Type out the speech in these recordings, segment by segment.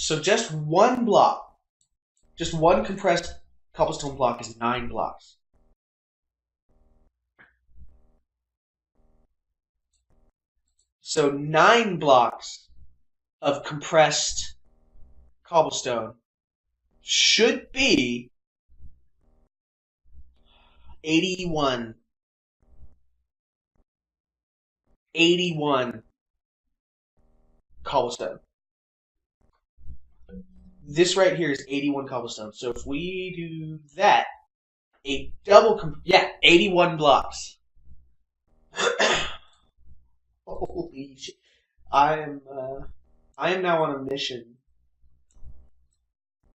So just one block, just one compressed cobblestone block is 9 blocks. So 9 blocks of compressed cobblestone should be 81. 81 cobblestone. This right here is 81 cobblestone. So if we do that, a double, yeah, 81 blocks. Holy shit! I am, I am now on a mission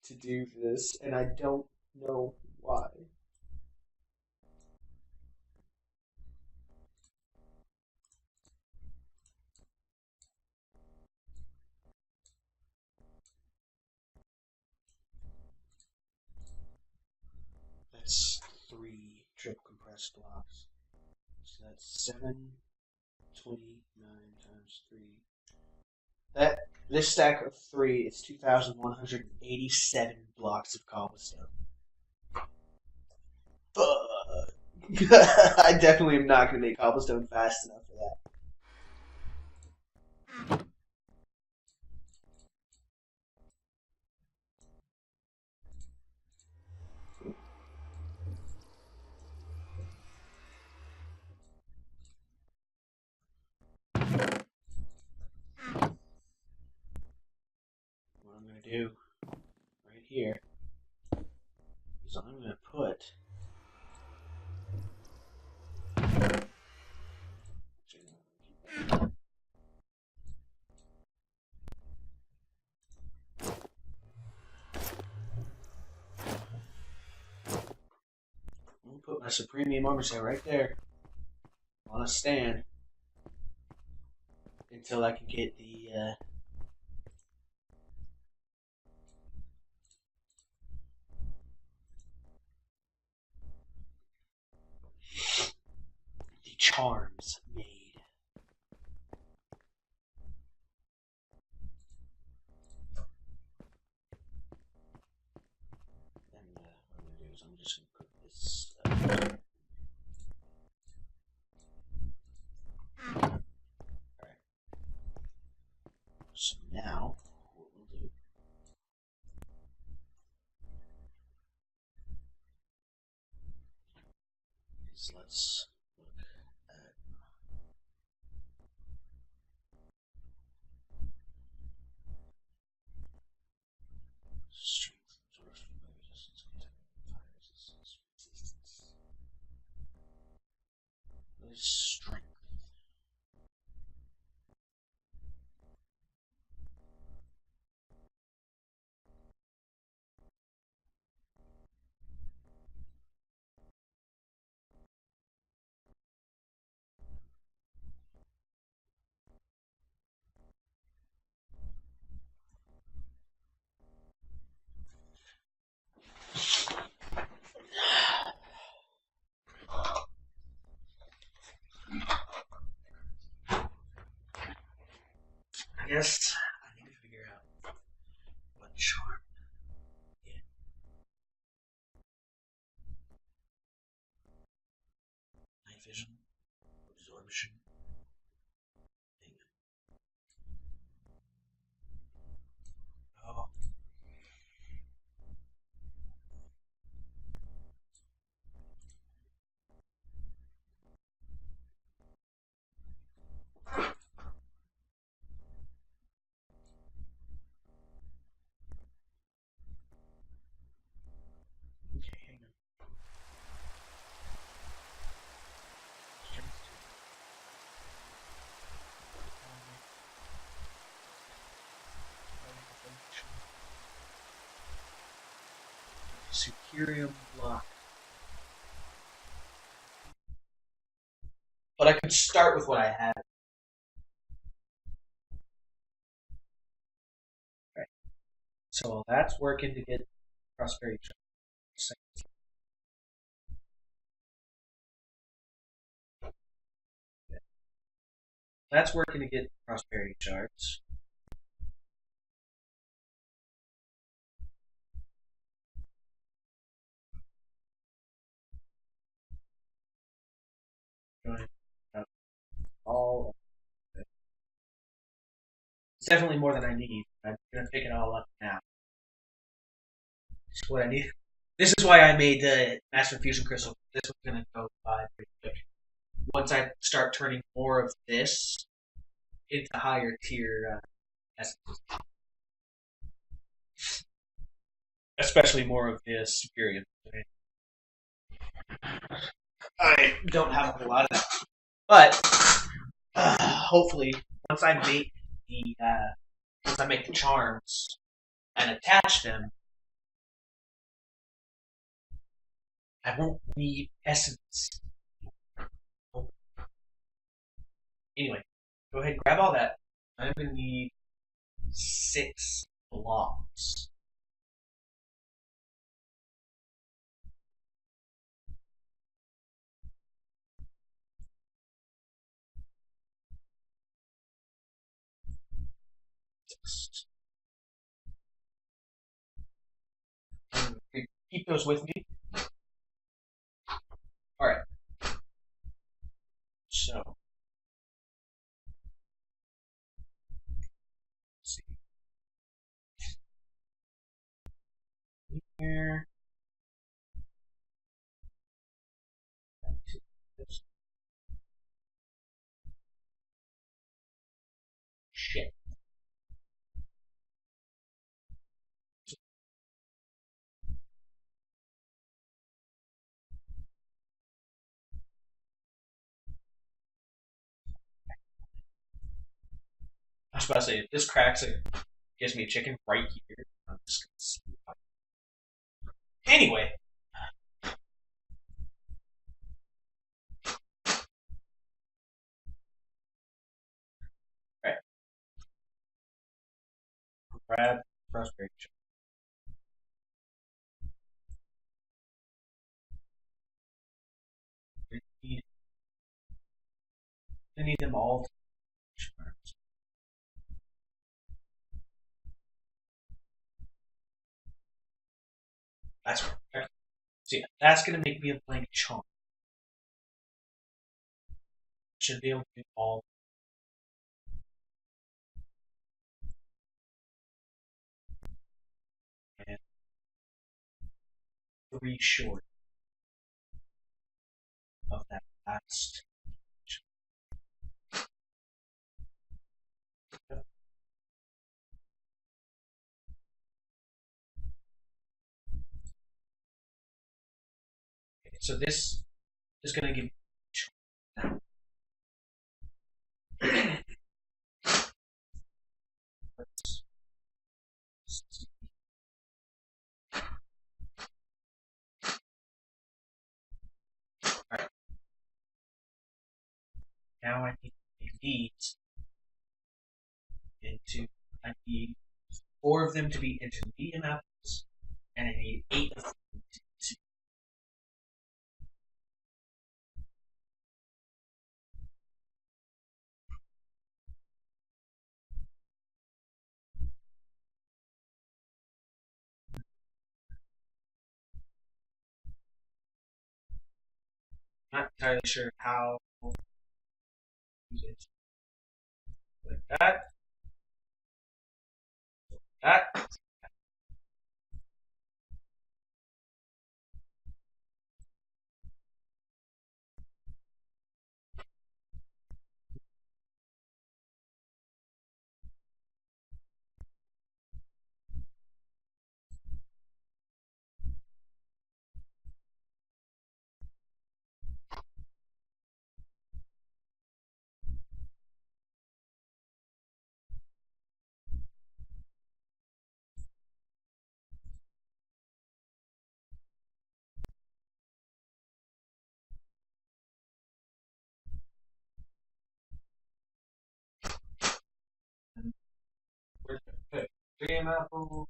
to do this, and I don't know why. That's 3 triple compressed blocks. So that's 729 times 3. This stack of 3 is 2,187 blocks of cobblestone. I definitely am not going to make cobblestone fast enough for that. What I'm going to do right here is I'm going to put my Supremium armor set right there on a stand until I can get the charms made. And what I'm going to do is I'm just going to put this. Alright. So now, what we'll do is let's look at strength, absorption, resistance, fire resistance, resistance. What is strength? I guess I need to figure out what charm. Yeah. Night vision, absorption. Hang on. Oh, okay, hang on. Strength Superior block. But I could start with what I have. Right. So that's working to get prosperity. That's working to get prosperity shards. all of it. It's definitely more than I need. I'm gonna pick it all up now. It's what I need. This is why I made the Master Fusion Crystal. This one's gonna go by pretty quick. Once I start turning more of this into higher tier essences. Especially more of the superior. I don't have a whole lot of that. But hopefully, once I make the charms and attach them, I won't need essence. Anyway, go ahead and grab all that. I'm gonna need 6 blocks. Keep those with me. All right. So, let's see here. Shit. I was about to say, if this cracks, it gives me a chicken right here. I'm just gonna sleep. Anyway. Right. Grab frustration. I need them all. That's right. Okay. So yeah, that's gonna make me a blank chunk. Should be able to do all. And 3 short of that last. Okay, so this is going to give me Alright. Now I need to make these into. I need 4 of them to be intermediate apples, and I need 8 of them to be. Not entirely sure how to use it. Like that. Like that. Where's the 3 apple?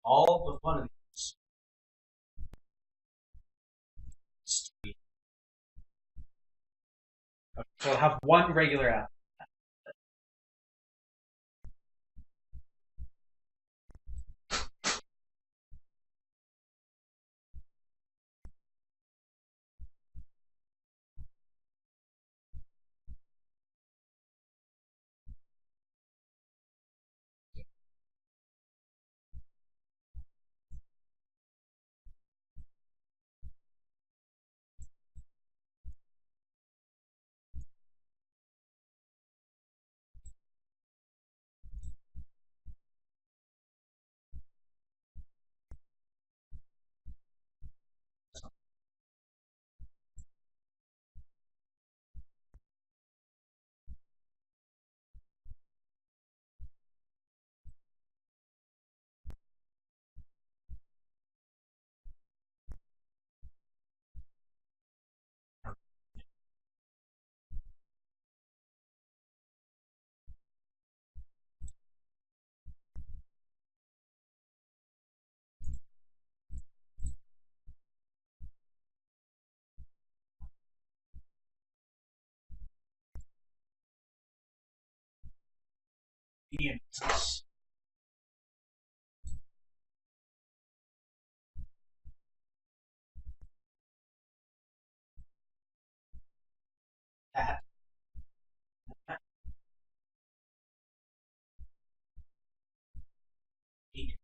all but one of these. Okay, so I'll have one regular apple. Medium business. That. Medium.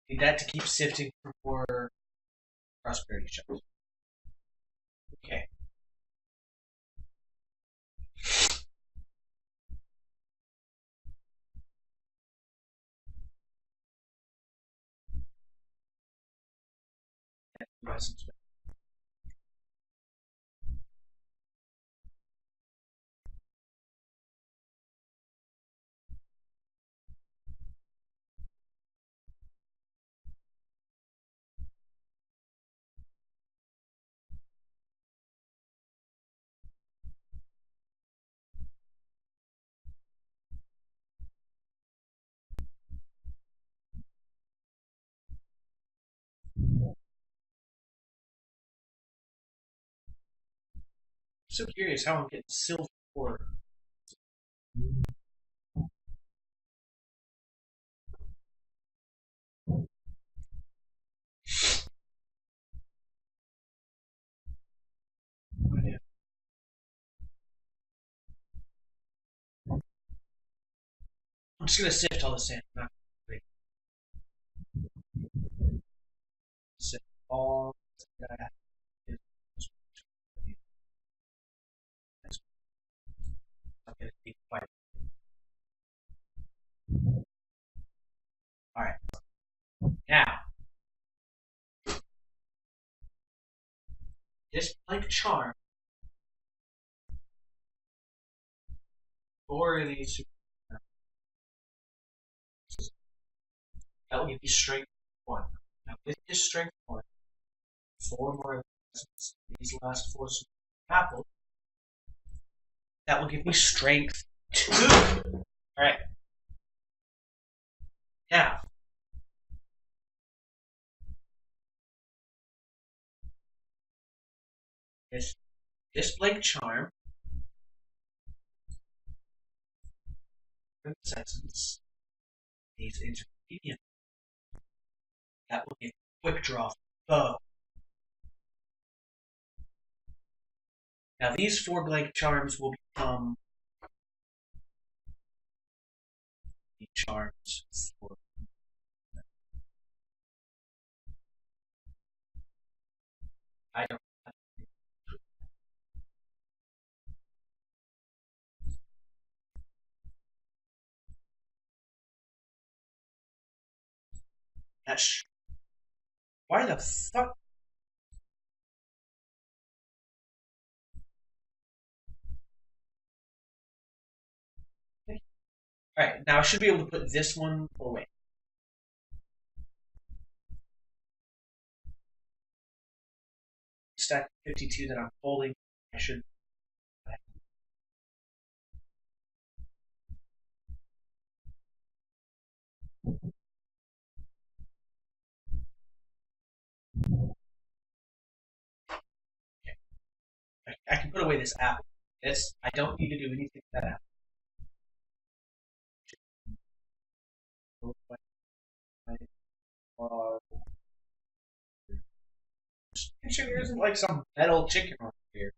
Need that to keep sifting for more prosperity shows. Okay. License. I'm so curious how I'm getting silver for. I'm just gonna sift all the sand. I'm not gonna sift all that I have. I'm gonna be quite. All right. Now, this blank charm for these. That will give you strength one. Now, with this strength one, four more investments. These last four apples. That will give me strength two. All right. Now, this blank charm, princesses, these intermediate. That will give quick draw bow. Now these four blank charms will become the charms for. I don't. That's why the fuck. Alright, now I should be able to put this one away. Stack 52 that I'm holding, I should. I can put away this apple. This, I don't need to do anything with that apple. Make sure there isn't like some metal chicken over here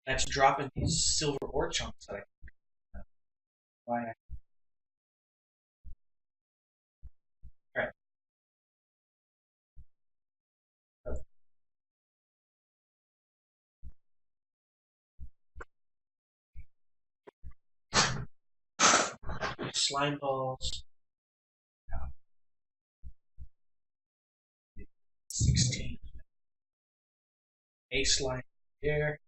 that's dropping these silver ore chunks that I can. Why? Alright. Slime balls. 16. A slime there.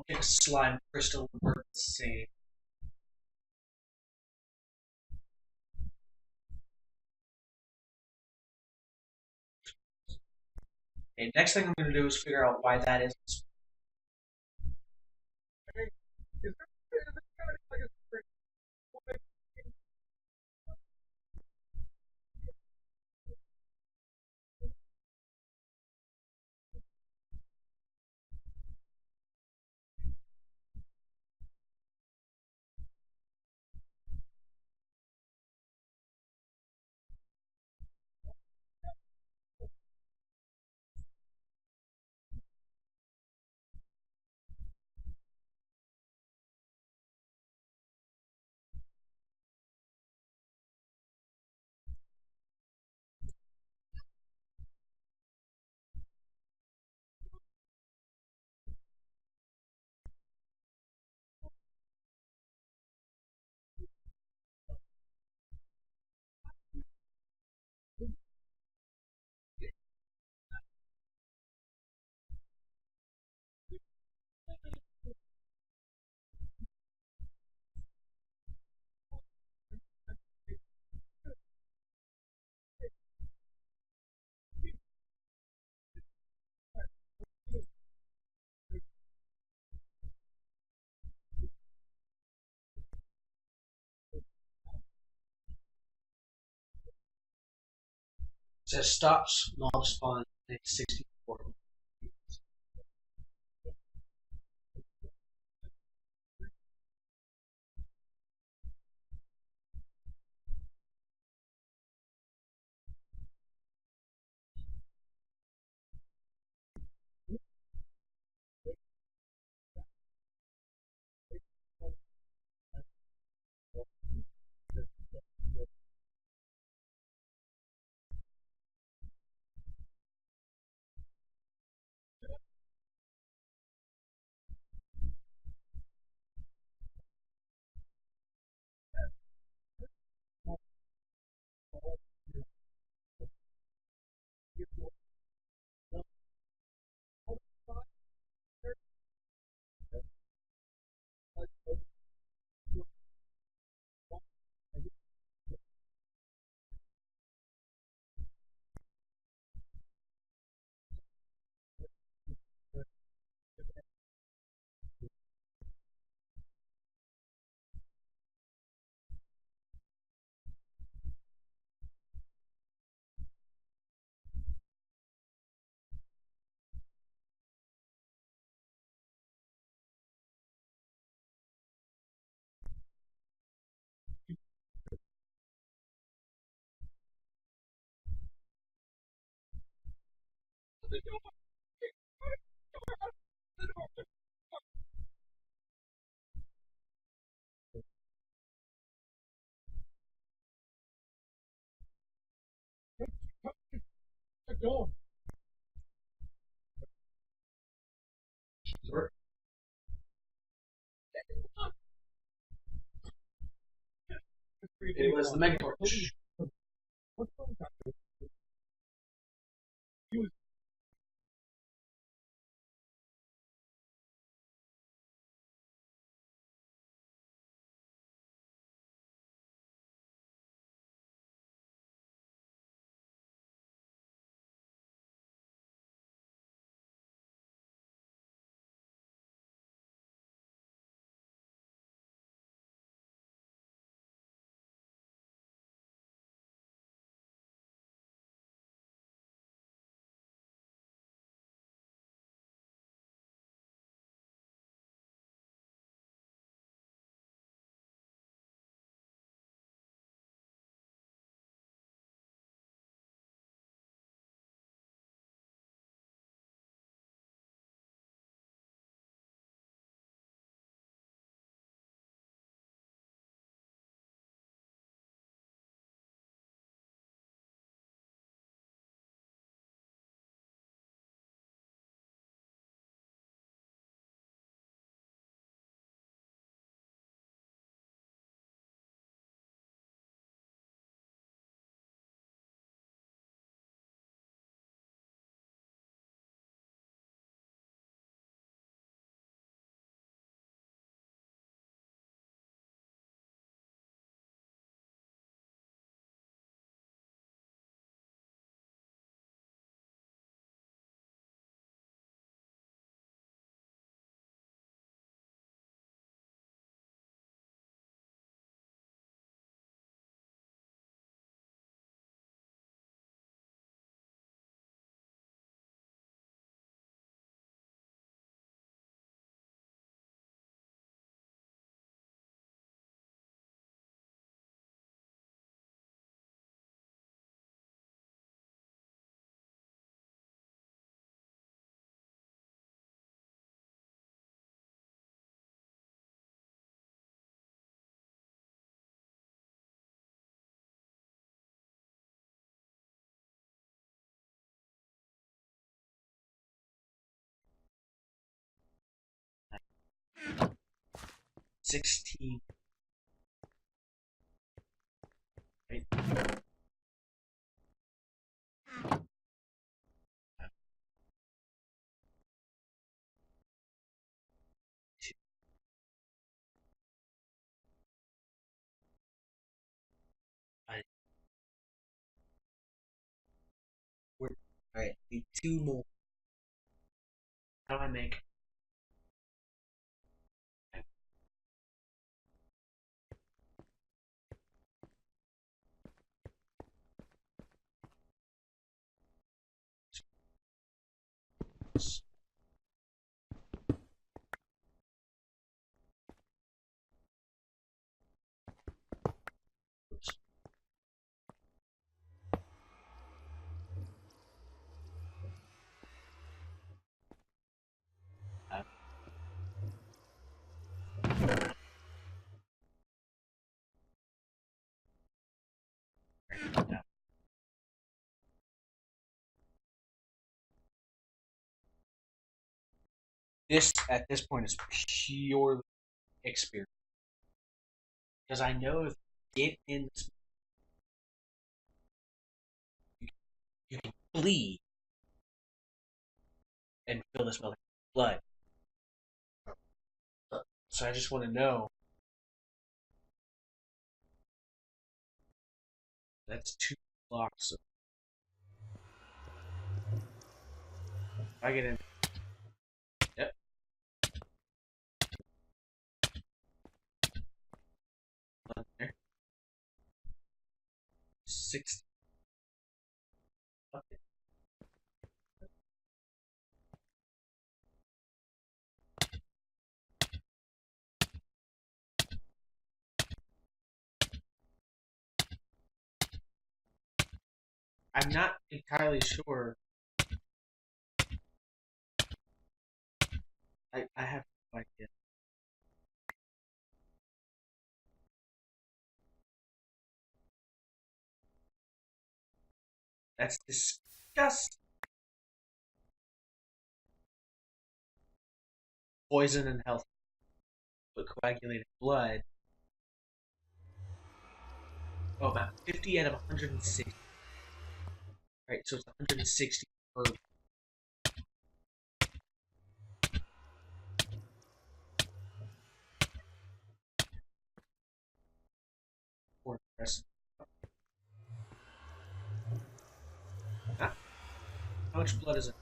Okay, slime crystal would work the same. Okay, next thing I'm going to do is figure out why that is. It says stops mob spawn at 64. It was the Megatorch. $16. Right? I, Alright, need two more. How do I make? This at this point is pure experience because I know if you get in this, you can bleed and feel this smell like blood. So I just want to know. That's 2 blocks. If I get in, yep. There. 60. Okay. I'm not entirely sure I have no idea. That's disgusting. Poison and health, but coagulated blood. Oh, about 50 out of 160. Right, so it's 160 per rest. Ah, how much blood is it?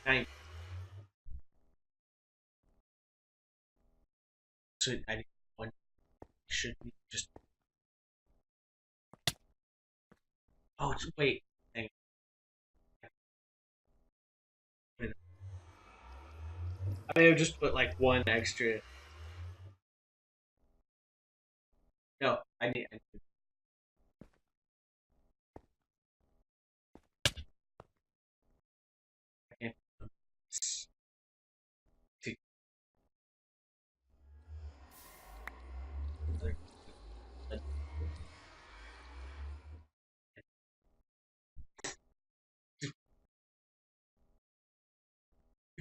9. So I need one. Should be just. Oh, wait. Hang on. I may have just put like one extra. No, I need I can't. Take another blood.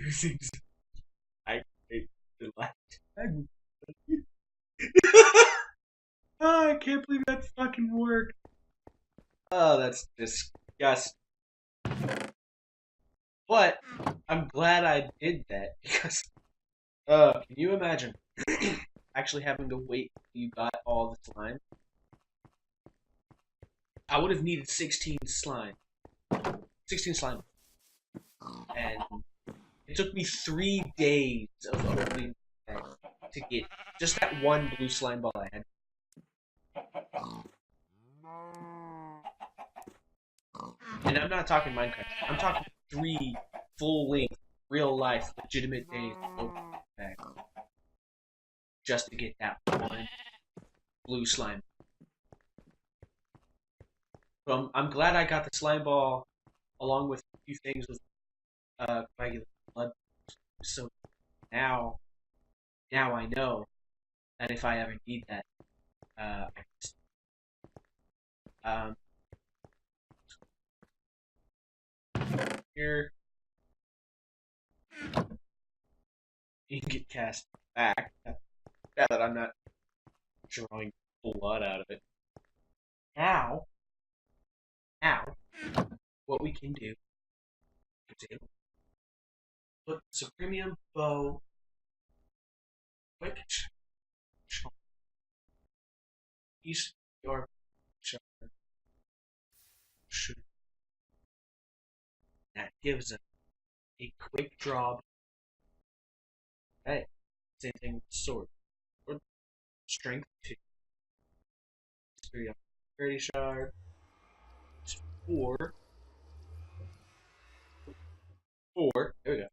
Seems I hate the last time. Oh, I can't believe that fucking worked. Oh, that's disgusting. But I'm glad I did that because can you imagine actually having to wait till you got all the slime? I would have needed 16 slime. 16 slime. And it took me 3 days of opening to get just that one blue slime ball I had. And I'm not talking Minecraft. I'm talking 3 full-length, real-life, legitimate days of opening back just to get that one blue slime. So I'm glad I got the slime ball along with a few things with coagulated blood. So now, now I know that if I ever need that, I just, here you can get cast back. Now that I'm not drawing blood out of it. Now, now, what we can do is put the Supremium Bow quick piece your should that gives us a quick draw. Hey, same thing with sword. Or strength 2. Security shard. 4. 4. There we go.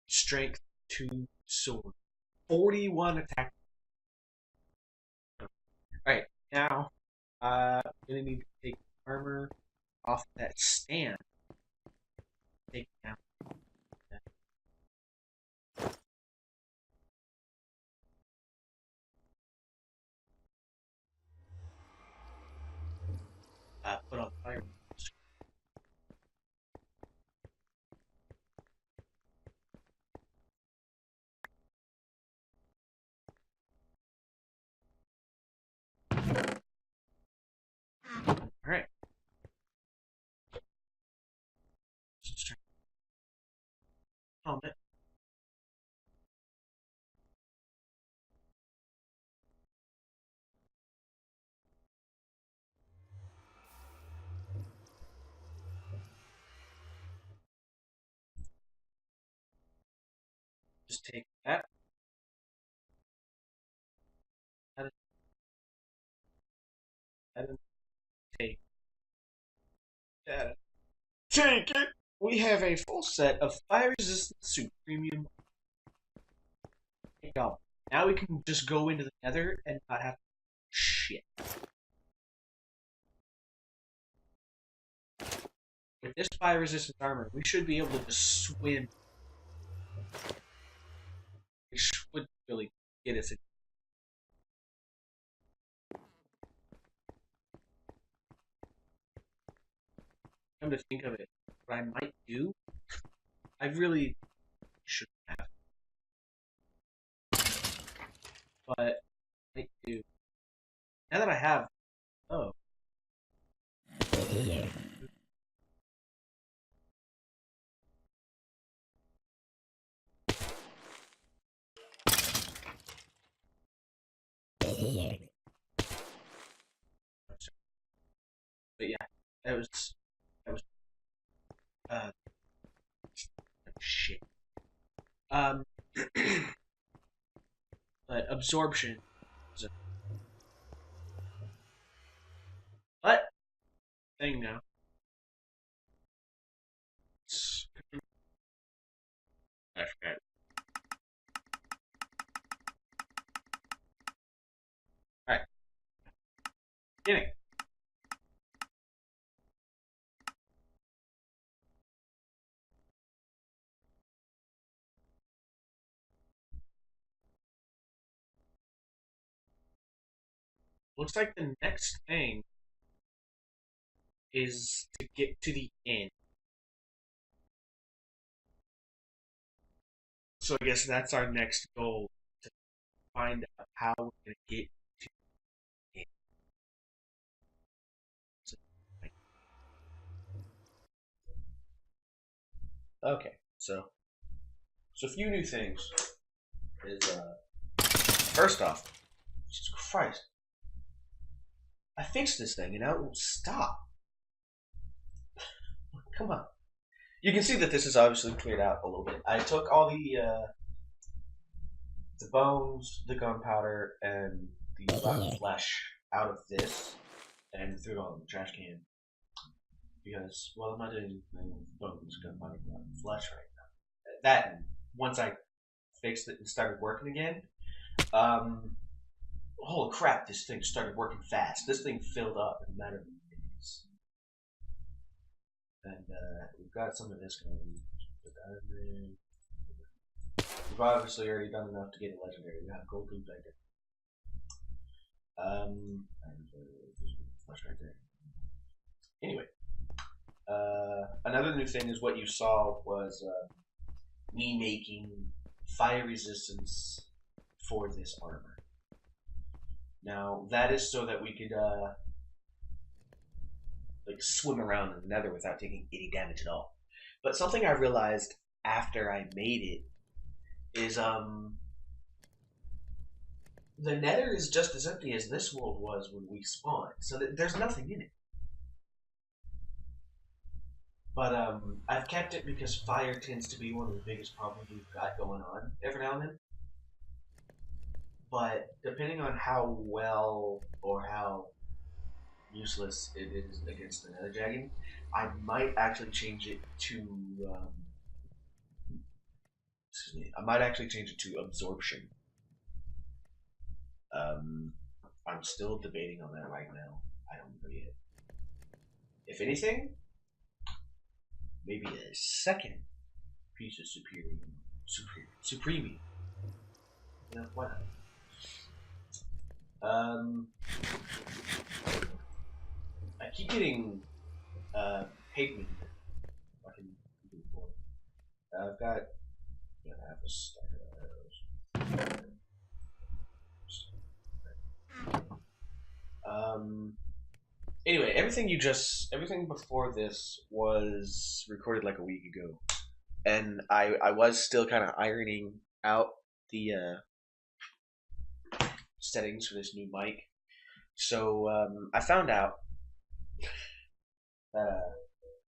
Strength 2 sword. 41 attack. Alright, now I'm gonna need to take armor off that stand. Take it down. Put on fire. Alright. Helmet. Just take that. That is take that. Take it! We have a full set of fire resistant suit premium. Go. Now we can just go into the nether and not have shit. With this fire resistant armor, we should be able to just swim. which would really get us. Come to think of it, what I might do, I really shouldn't have, but I do. Now that I have, oh, but yeah, that was uh shit. Um, but absorption is a what thing now? It's, I forgot. All right, beginning. Looks like the next thing is to get to the end. So I guess that's our next goal, to find out how we're gonna get to the end. So, okay, so a few new things is first off, Jesus Christ, I fixed this thing and now it won't stop. Come on. You can see that this is obviously cleared out a little bit. I took all the bones, the gunpowder, and the rotten flesh out of this and threw it all in the trash can. Because, well, I'm not doing anything with bones, gunpowder, rotten flesh right now. That, once I fixed it and started working again, holy crap, this thing started working fast. This thing filled up in a matter of minutes. And we've got some of this going. Put that in there. We've obviously already done enough to get a legendary. We got gold loot right there. Flash right there. Anyway, another new thing is what you saw was me making fire resistance for this armor. Now that is so that we could like swim around in the nether without taking any damage at all. But something I realized after I made it is the nether is just as empty as this world was when we spawned, so there's nothing in it. But I've kept it because fire tends to be one of the biggest problems we've got going on every now and then. But depending on how well or how useless it is against the nether dragon, I might actually change it to excuse me. I might actually change it to absorption. I'm still debating on that right now. I don't know yet. If anything, maybe a second piece of supreme. Yeah, why not? I keep getting pigment. Fucking I've got half a stack of arrows. Anyway, everything before this was recorded like a week ago, and I was still kind of ironing out the settings for this new mic. So I found out that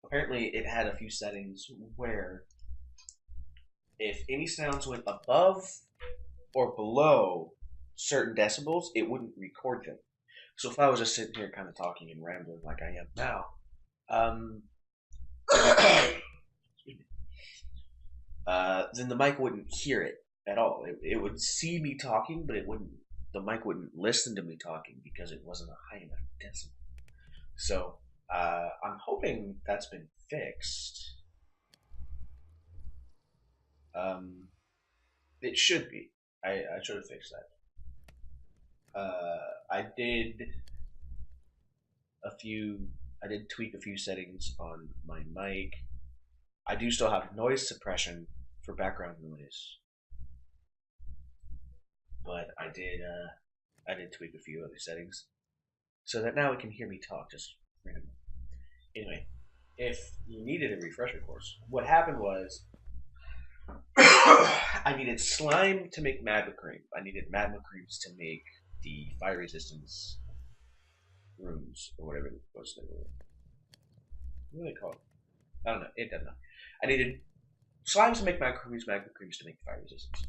apparently it had a few settings where if any sounds went above or below certain decibels, it wouldn't record them. So if I was just sitting here kind of talking and rambling like I am now, then the mic wouldn't hear it at all. It would see me talking, but it wouldn't. The mic wouldn't listen to me talking because it wasn't a high enough decibel. So I'm hoping that's been fixed. It should be. I should have fixed that. I did I did tweak a few settings on my mic. I do still have noise suppression for background noise, but I did tweak a few other settings so that now it can hear me talk just randomly. Anyway, if you needed a refresher course, what happened was I needed slime to make magma cream. I needed magma creams to make the fire resistance rooms or whatever it was they were. What do they call it? I don't know. It doesn't know. I needed slimes to make magma creams to make fire resistance.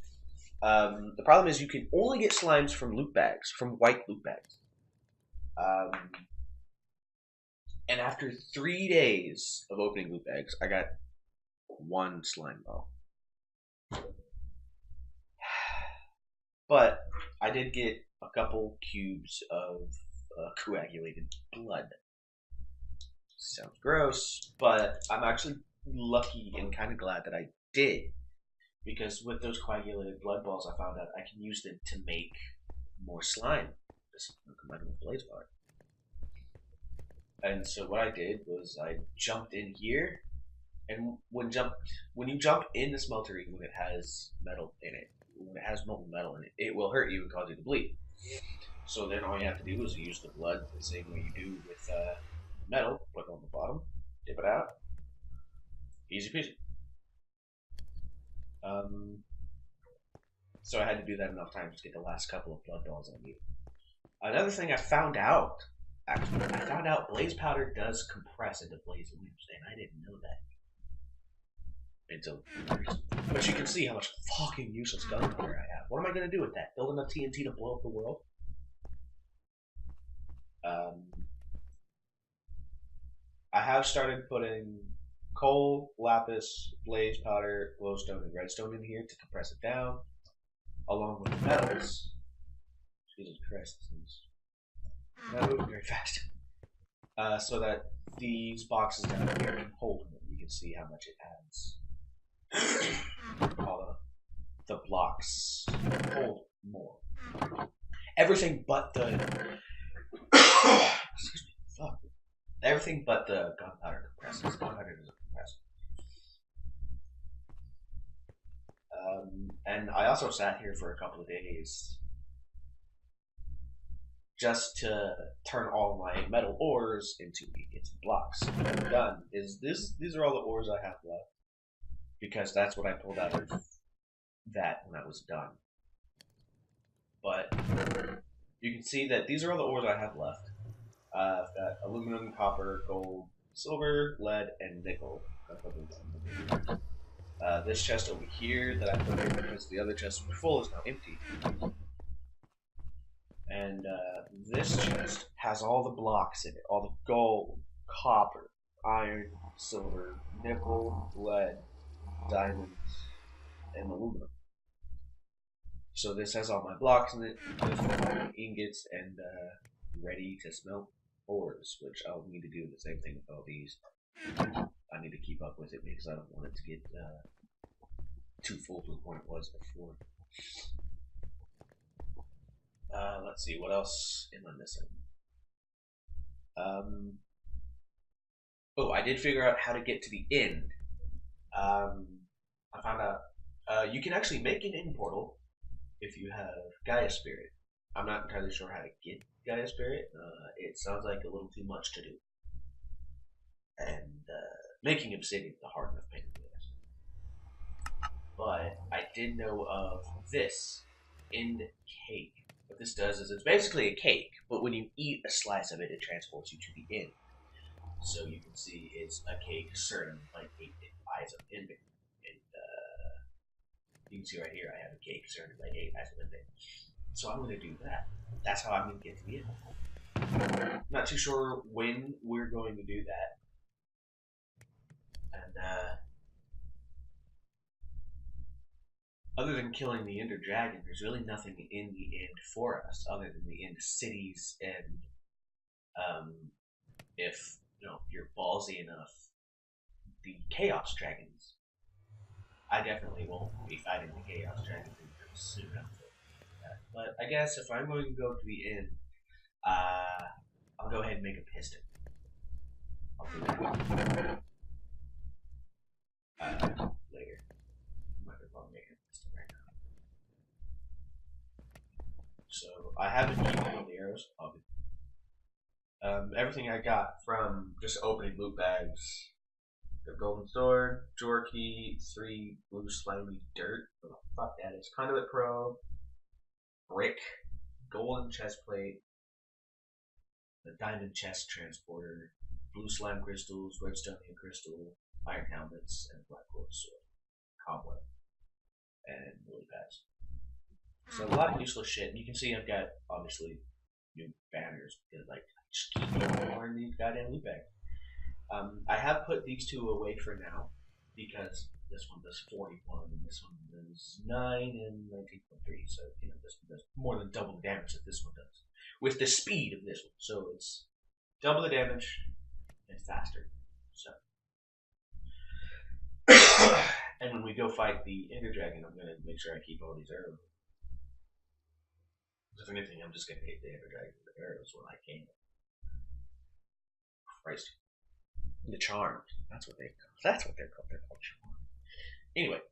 The problem is you can only get slimes from loot bags, from white loot bags. And after 3 days of opening loot bags, I got one slime ball. But I did get a couple cubes of coagulated blood. Sounds gross, but I'm actually lucky and kind of glad that I did. Because with those coagulated blood balls, I found out I can use them to make more slime. Just combined with blaze powder. And so what I did was I jumped in here, and when you jump in the smeltery when it has metal in it, when it has molten metal in it, it will hurt you and cause you to bleed. So then all you have to do is use the blood the same way you do with metal. Put it on the bottom, dip it out, easy peasy. So I had to do that enough times to get the last couple of blood balls I needed. Another thing I found out, blaze powder does compress into blaze lamps, and I didn't know that until. But you can see how much fucking useless gunpowder I have. What am I gonna do with that? Build enough TNT to blow up the world? I have started putting coal, lapis, blaze powder, glowstone, and redstone in here to compress it down, along with the metals. Jesus Christ, this thing's not moving very fast. So that these boxes down here can hold them. You can see how much it adds. All the blocks hold more. Everything but the excuse me, fuck. Everything but the gunpowder compresses. Gunpowder doesn't compress. And I also sat here for a couple of days just to turn all my metal ores into ingots and blocks. What I've done is these are all the ores I have left, because that's what I pulled out of that when I was done. But you can see that these are all the ores I have left. I've got aluminum, copper, gold, silver, lead, and nickel. This chest over here that I put here because the other chest was full is now empty. And this chest has all the blocks in it, all the gold, copper, iron, silver, nickel, lead, diamonds, and aluminum. So this has all my blocks in it, with my ingots, and ready to smelt ores, which I'll need to do the same thing with all these. I need to keep up with it because I don't want it to get too full to the point it was before. Let's see, what else am I missing? Oh, I did figure out how to get to the end. I found out you can actually make an end portal if you have Gaia Spirit. I'm not entirely sure how to get Gaia Spirit. It sounds like a little too much to do. And making obsidian the hard enough pain in the ass. But I did know of this end cake. What this does is it's basically a cake, but when you eat a slice of it, it transports you to the end. So you can see it's a cake certain like 8 eyes of ending. And you can see right here I have a cake certain like 8 eyes of ending. So I'm going to do that. That's how I'm going to get to the end. Not too sure when we're going to do that. And other than killing the Ender Dragon, there's really nothing in the end for us other than the end cities and if you're ballsy enough, the Chaos Dragons. I definitely won't be fighting the Chaos Dragons anytime soon, I don't think. But I guess if I'm going to go to the inn, I'll go ahead and make a piston. I'll do that later. I might as well make a piston right now. So I haven't used all the arrows. Everything I got from just opening loot bags. The golden sword, Jorky, 3 blue slimy dirt. What the fuck that is? Conduit probe, brick, golden chest plate, the diamond chest transporter, blue slime crystals, redstonian crystal, iron helmets, and black gold sword, cobweb, and lily pads. So a lot of useless shit. And you can see I've got obviously new banners because I just keep more in these goddamn loot bags. I have put these two away for now because this one does 41 and this one does 9 and 19.3. So you know this one does more than double the damage that this one does with the speed of this one. So it's double the damage and faster. So and when we go fight the Ender Dragon, I'm gonna make sure I keep all these arrows. If anything, I'm just gonna hit the Ender Dragon with the arrows when I can. Christ. The Charmed. That's what they're called. They're called Charmed. Anyway,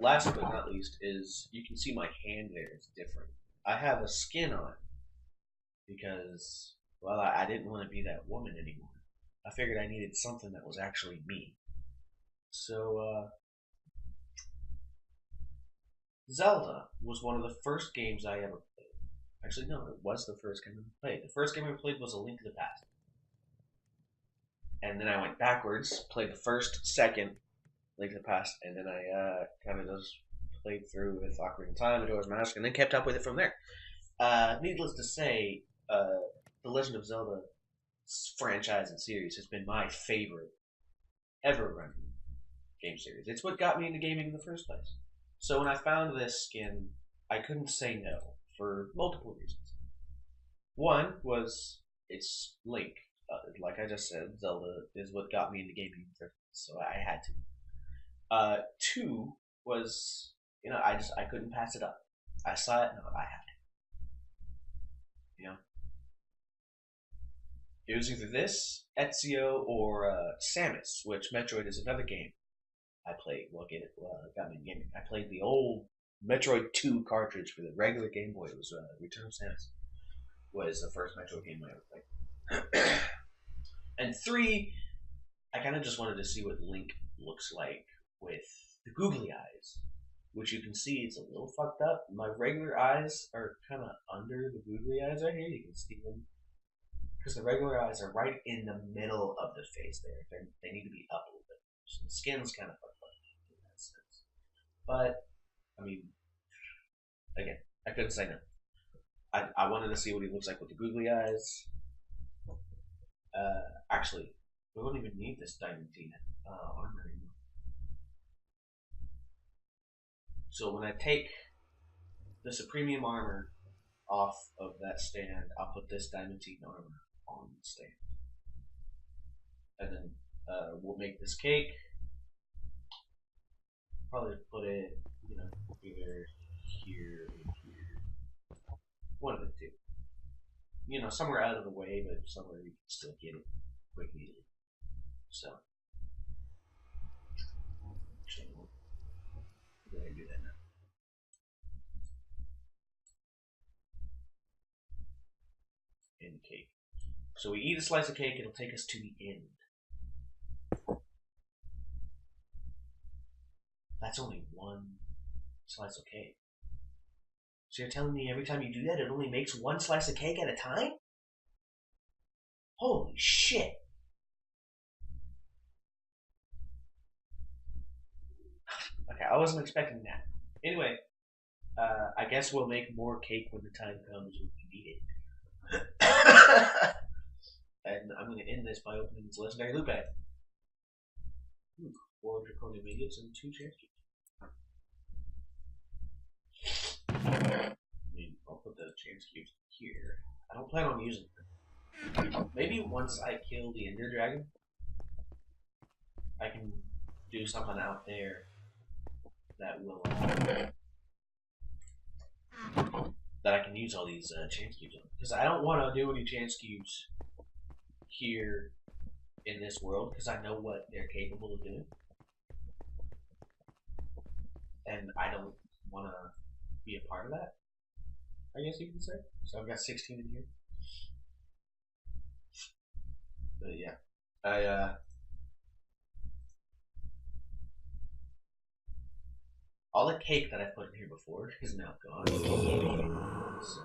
last but not least is you can see my hand there is different. I have a skin on because, well, I didn't want to be that woman anymore. I figured I needed something that was actually me. So, Zelda was one of the first games I ever played. Actually, no, it was the first game I played. The first game I played was A Link to the Past. And then I went backwards, played the first, second Link to the Past, and then I kind of just played through with Ocarina of Time, Majora's Mask, and then kept up with it from there. Needless to say, the Legend of Zelda franchise and series has been my favorite ever running game series. It's what got me into gaming in the first place. So when I found this skin, I couldn't say no for multiple reasons. One was it's Link. Like I just said, Zelda is what got me into gaming, so I had to. Two was, you know, I couldn't pass it up. I saw it, no, I have to. You know, it was either this, Ezio, or Samus, which Metroid is another game I played. Got me into gaming. I played the old Metroid 2 cartridge for the regular Game Boy. It was Return of Samus. Was the first Metroid game I ever played. And 3, I kind of just wanted to see what Link looks like with the googly eyes, which you can see it's a little fucked up. My regular eyes are kind of under the googly eyes right here. You can see them because the regular eyes are right in the middle of the face. They need to be up a little bit. So the skin's kind of fucked up in that sense. But I mean, again, I couldn't say no. I wanted to see what he looks like with the googly eyes. Actually, we won't even need this Diamantine armor anymore. So when I take the Supremium armor off of that stand, I'll put this Diamantine armor on the stand. And then we'll make this cake. Probably put it, you know, either here or here. One of the two. You know, somewhere out of the way, but somewhere you can still get it quick and easily. So, actually, we'll go ahead and do that now. End cake. So we eat a slice of cake, it'll take us to the end. That's only one slice of cake. So you're telling me every time you do that, it only makes one slice of cake at a time? Holy shit. Okay, I wasn't expecting that. Anyway, I guess we'll make more cake when the time comes when we need it. And I'm going to end this by opening this legendary loot bag. 4 draconium ingots and 2 chance cubes. I'll put the chance cubes here. I don't plan on using them. Maybe once I kill the Ender Dragon, I can do something out there that will that I can use all these chance cubes on. Because I don't want to do any chance cubes here in this world because I know what they're capable of doing. And I don't want to be a part of that, I guess you can say. So I've got 16 in here. But yeah, all the cake that I put in here before is now gone. So